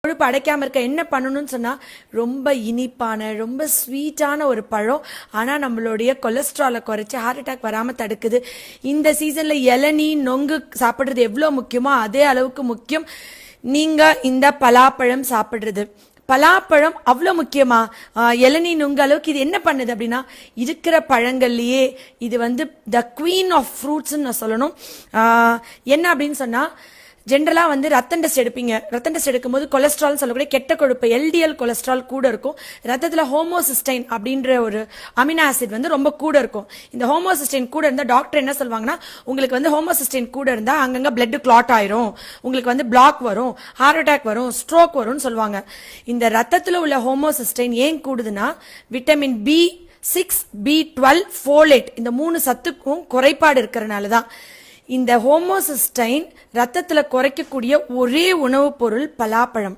கொழுப்பு அடைக்காம இருக்க என்ன பண்ணணும்னு சொன்னா ரொம்ப இனிப்பான ரொம்ப ஸ்வீட்டான ஒரு பழம். ஆனா நம்மளுடைய கொலஸ்ட்ராலை குறைச்சி ஹார்ட் அட்டாக் வராம தடுக்குது. இந்த சீசன்ல இளநீ நொங்கு சாப்பிடுறது எவ்வளவு முக்கியமோ அதே அளவுக்கு முக்கியம் நீங்க இந்த பலாப்பழம் சாப்பிடுறது. பலாப்பழம் அவ்வளோ முக்கியமா? இளநீ நுங்க அளவுக்கு இது என்ன பண்ணுது அப்படின்னா, இருக்கிற பழங்கள்லயே இது வந்து த குவீன் ஆஃப் ஃப்ரூட்ஸ்ன்னு நான் சொல்லணும். என்ன அப்படின்னு சொன்னா, ஜென்ரலா வந்து ரத்தம் டெஸ்ட் எடுப்பீங்க. ரத்தம் டெஸ்ட் எடுக்கும்போது கொலஸ்ட்ரால் சொல்லக்கூடிய கெட்ட கொழுப்பு எல்டிஎல் கொலஸ்ட்ரால் கூட இருக்கும். ரத்தத்துல ஹோமோசிஸ்டைன் அப்படின்ற ஒரு அமினோ ஆசிட் வந்து ரொம்ப கூட இருக்கும். இந்த ஹோமோசிஸ்டைன் கூட இருந்தா டாக்டர் என்ன சொல்லுவாங்கன்னா, உங்களுக்கு வந்து ஹோமோசிஸ்டைன் கூட இருந்தா அங்கங்க பிளட் கிளாட் ஆயிரும், உங்களுக்கு வந்து பிளாக் வரும், ஹார்ட் அட்டாக் வரும், ஸ்ட்ரோக் வரும்னு சொல்லுவாங்க. இந்த ரத்தத்துல உள்ள ஹோமோசிஸ்டைன் ஏன் கூடுதுன்னா, விட்டமின் B6 B12 ஃபோலேட் இந்த 3 சத்துக்கும் குறைபாடு இருக்கிறனால தான். இந்த ஹோமோசிஸ்டைன் ரத்தத்துல குறைக்கக்கூடிய ஒரே உணவுப் பொருள் பலாப்பழம்.